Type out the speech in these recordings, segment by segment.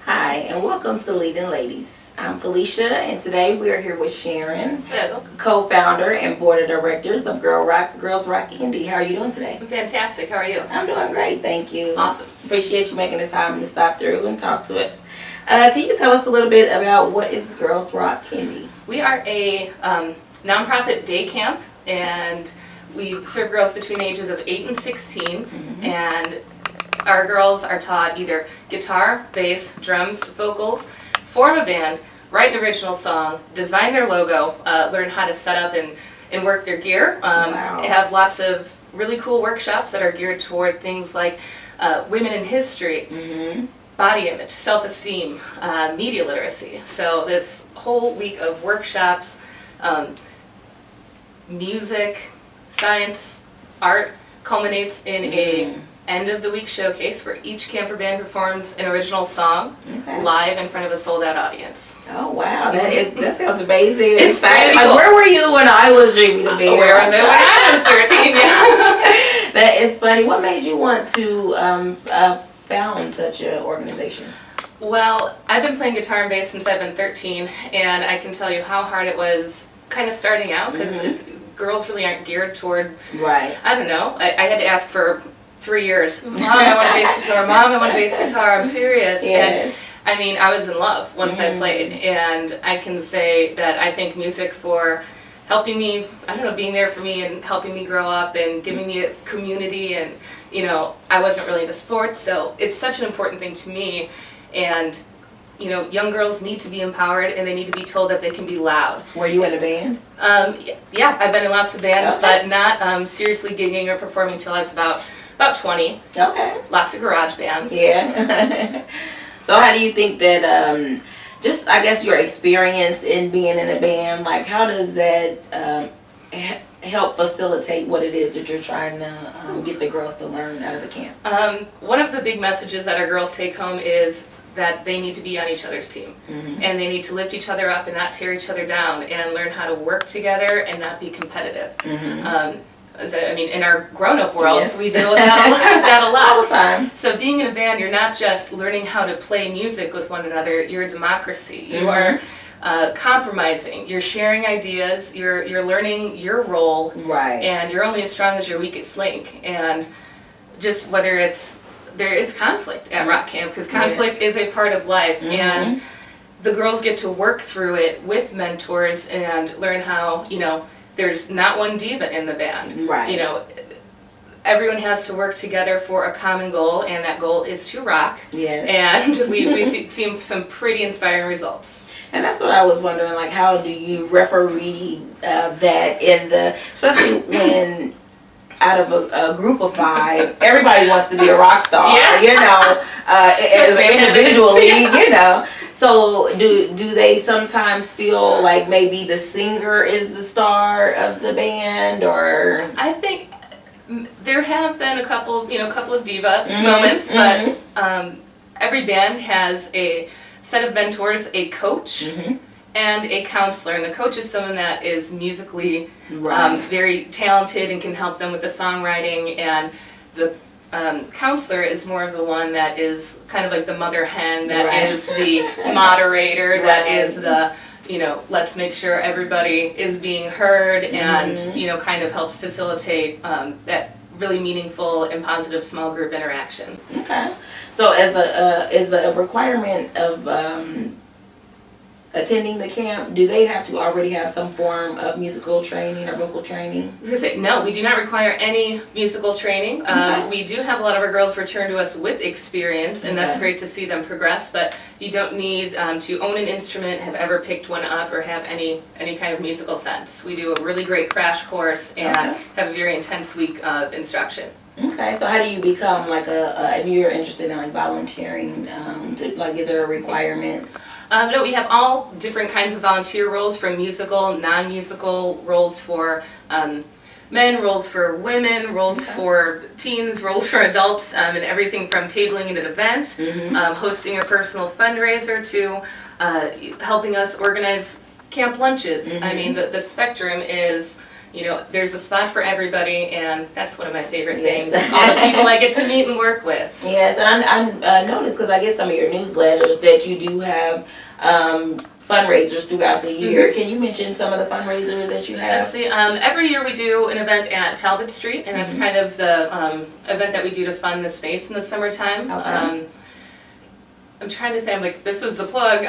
Hi, and welcome to Leading Ladies. I'm Felicia, and today we are here with Sharon, co-founder and board of directors of Girls Rock Indy. How are you doing today? I'm fantastic. How are you? I'm doing great, thank you. Awesome. Appreciate you making the time to stop through and talk to us. Can you tell us a little bit about what is Girls Rock Indy? We are a nonprofit day camp, and we serve girls between the ages of 8 and 16, and our girls are taught either guitar, bass, drums, vocals, form a band, write an original song, design their logo, learn how to set up and work their gear. Wow. Have lots of really cool workshops that are geared toward things like women in history, body image, self-esteem, media literacy. So this whole week of workshops, music, science, art culminates in a end of the week showcase where each camper band performs an original song live in front of a sold out audience. Oh wow, that sounds amazing. It's exciting. Like, cool. Where were you when I was dreaming of being Where was it when I was 13? Yeah. That is funny. What made you want to found such an organization? Well, I've been playing guitar and bass since I've been 13, and I can tell you how hard it was kind of starting out, because girls really aren't geared toward, I don't know, I had to ask for 3 years. Mom, I want a bass guitar. Mom, I want a bass guitar. I'm serious. Yes. And I mean, I was in love once I played, and I can say that I thank music for helping me, I don't know, being there for me and helping me grow up and giving me a community. And, you know, I wasn't really into sports, so it's such an important thing to me. And, you know, young girls need to be empowered, and they need to be told that they can be loud. Were you in a band? Yeah, I've been in lots of bands, but not seriously gigging or performing until I was about 20. Okay. Lots of garage bands. Yeah. So how do you think that, just I guess your experience in being in a band, like how does that help facilitate what it is that you're trying to get the girls to learn out of the camp? One of the big messages that our girls take home is that they need to be on each other's team, and they need to lift each other up and not tear each other down, and learn how to work together and not be competitive. I mean, in our grown-up world, we deal with that a lot. All the time. So being in a band, you're not just learning how to play music with one another, you're a democracy. You are compromising, you're sharing ideas, you're learning your role, and you're only as strong as your weakest link. And just whether there is conflict at rock camp, because conflict is a part of life, and the girls get to work through it with mentors and learn how, you know, there's not one diva in the band. You know, everyone has to work together for a common goal, and that goal is to rock. And we see some pretty inspiring results. And that's what I was wondering, like, how do you referee that especially when out of a group of 5, everybody wants to be a rock star, you know, individually, you know. So do they sometimes feel like maybe the singer is the star of the band, or? I think there have been a couple of diva moments, but every band has a set of mentors, a coach, and a counselor. And the coach is someone that is musically very talented and can help them with the songwriting, and the counselor is more of the one that is kind of like the mother hen, that is the moderator, that is the, you know, let's make sure everybody is being heard, and, you know, kind of helps facilitate that really meaningful and positive small group interaction. Okay. So as a requirement of attending the camp, do they have to already have some form of musical training or vocal training? I was gonna say, no, we do not require any musical training. We do have a lot of our girls return to us with experience, and that's great to see them progress, but you don't need to own an instrument, have ever picked one up, or have any kind of musical sense. We do a really great crash course and have a very intense week of instruction. Okay, so how do you become like if you're interested in like volunteering, is there a requirement? No, we have all different kinds of volunteer roles, from musical, non-musical roles for men, roles for women, roles for teens, roles for adults, and everything from tabling at an event, hosting a personal fundraiser, to helping us organize camp lunches. I mean, the spectrum is, there's a spot for everybody, and that's one of my favorite things. All the people I get to meet and work with. Yes, and I noticed, because I get some of your newsletters, that you do have fundraisers throughout the year. Can you mention some of the fundraisers that you have? Let's see. Every year we do an event at Talbot Street, and that's kind of the event that we do to fund the space in the summertime. I'm trying to think, I'm like, this is the plug.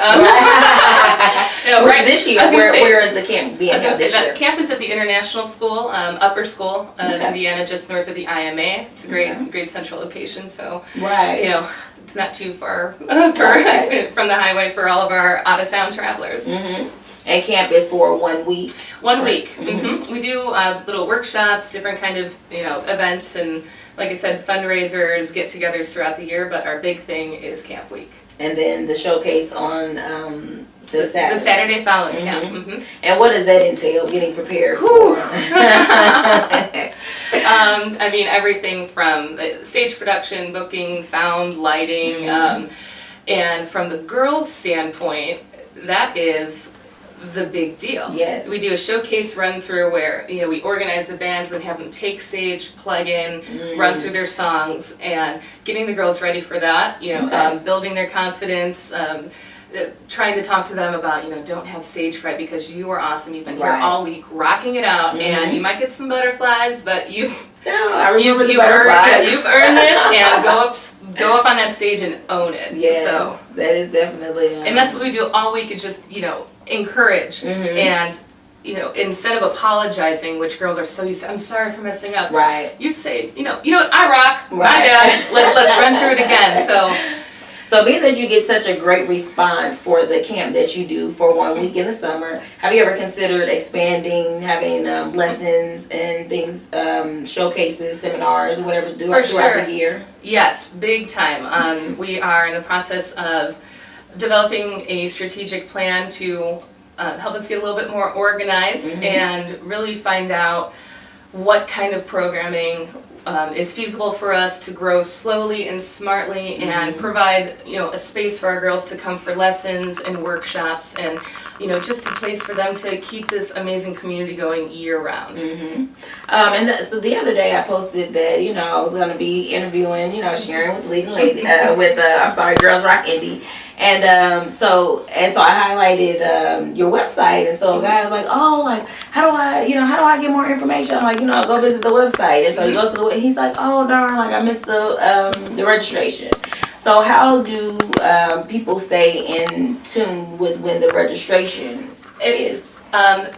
This year, where is the camp being held this year? The camp is at the International School, upper school in Indiana, just north of the IMA. It's a great central location, so it's not too far from the highway for all of our out-of-town travelers. And camp is for 1 week? 1 week. We do little workshops, different kind of events, and like I said, fundraisers, get-togethers throughout the year, but our big thing is camp week. And then the showcase on the Saturday. The Saturday following camp. And what does that entail, getting prepared for? I mean, everything from stage production, booking, sound, lighting, and from the girls' standpoint, that is the big deal. Yes. We do a showcase run through where we organize the bands and have them take stage, plug in, run through their songs, and getting the girls ready for that. Building their confidence. Trying to talk to them about don't have stage fright, because you are awesome. You've been here all week rocking it out, and you might get some butterflies, but you've earned this, and go up on that stage and own it. Yes, so that is definitely. And that's what we do all week, is just encourage, and instead of apologizing, which girls are so used to, I'm sorry for messing up. Right. You say, you know what, I rock. My bad. Let's run through it again. So being that you get such a great response for the camp that you do for 1 week in the summer, have you ever considered expanding, having lessons and things, showcases, seminars, or whatever, throughout the year? Yes, big time. We are in the process of developing a strategic plan to help us get a little bit more organized and really find out what kind of programming is feasible for us to grow slowly and smartly, and provide a space for our girls to come for lessons and workshops, and just a place for them to keep this amazing community going year round. So the other day I posted that I was going to be interviewing Sharon with Leading Lady Girls Rock Indy. And so I highlighted your website, and so a guy was like, "Oh, like how do I get more information?" I'm like, go visit the website. And so he goes to the he's like, "Oh darn, like I missed the registration." So how do people stay in tune with when the registration is?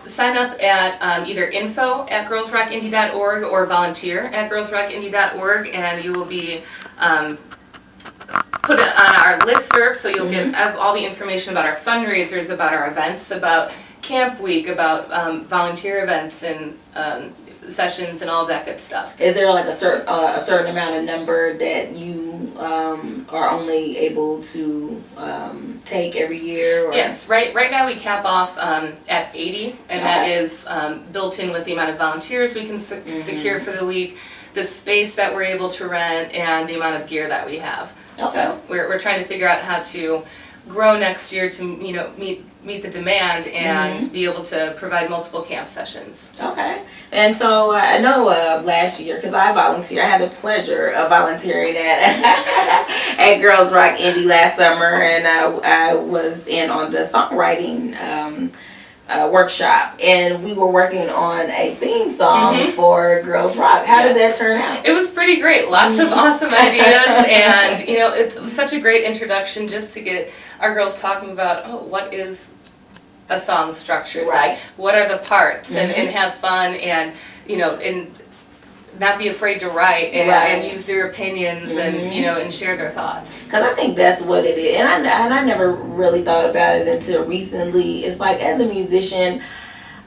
Sign up at either info@girlsrockindy.org or volunteer@girlsrockindy.org, and you will be put it on our listserv, so you'll get all the information about our fundraisers, about our events, about camp week, about volunteer events and sessions and all that good stuff. Is there like a certain amount of number that you are only able to take every year? Or? Yes, right now we cap off at 80, and that is built in with the amount of volunteers we can secure for the week, the space that we're able to rent, and the amount of gear that we have. So we're trying to figure out how to grow next year to meet the demand and be able to provide multiple camp sessions. Okay. And so I know last year, because I had the pleasure of volunteering at Girls Rock Indy last summer, and I was in on the songwriting workshop, and we were working on a theme song for Girls Rock. How did that turn out? It was pretty great. Lots of awesome ideas, and it was such a great introduction just to get our girls talking about what is a song structured? Right. Like, what are the parts? And have fun, and and not be afraid to write, and use their opinions, and and share their thoughts. Because I think that's what it is, and I never really thought about it until recently. It's like, as a musician,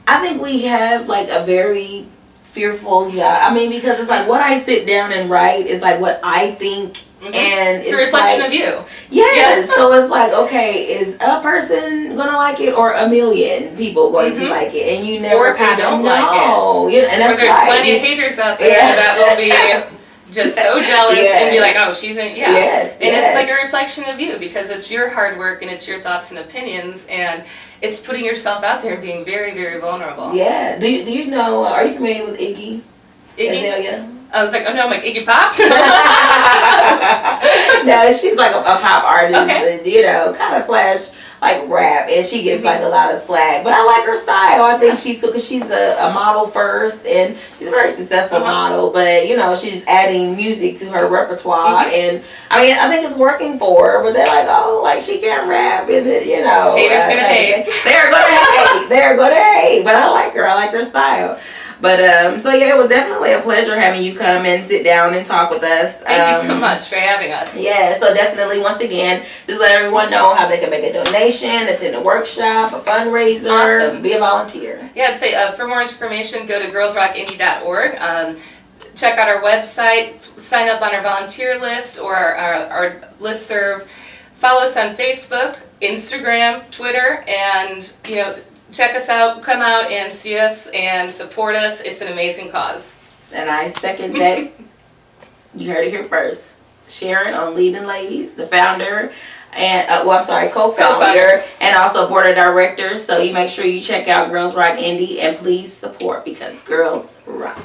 I think we have like a very fearful job. I mean, because it's like what I sit down and write is like what I think. And it's a reflection of you. Yeah. So it's like, okay, is a person gonna like it, or a million people going to like it? And you never kind of know. Like it. And that's or there's plenty of haters out there that will be just so jealous and be like, oh, she thinks, and it's like a reflection of you, because it's your hard work and it's your thoughts and opinions, and it's putting yourself out there and being very, very vulnerable. Yeah. Do you know? Are you familiar with Iggy Azalea? I was like, oh no, I'm like Iggy Pop. No, she's like a pop artist, okay. and kind of slash like rap, and she gets like a lot of slack. But I like her style. I think she's cool because she's a model first, and she's a very successful model. But she's adding music to her repertoire, and I mean, I think it's working for her. But they're like, oh, like she can't rap, and haters gonna hate. They're gonna hate. They're gonna hate. But I like her. I like her style. But so yeah, it was definitely a pleasure having you come and sit down and talk with us. Thank you so much for having us. Yeah, so definitely, once again, just let everyone know how they can make a donation, attend a workshop, a fundraiser, be a volunteer. Yeah, I'd say for more information, go to girlsrockindy.org. Check out our website, sign up on our volunteer list or our listserv. Follow us on Facebook, Instagram, Twitter, and check us out, come out and see us and support us. It's an amazing cause. And I second that. You heard it here first. Sharon on Leading Ladies, the founder, and co-founder, and also board of directors. So you make sure you check out Girls Rock Indy, and please support, because girls rock.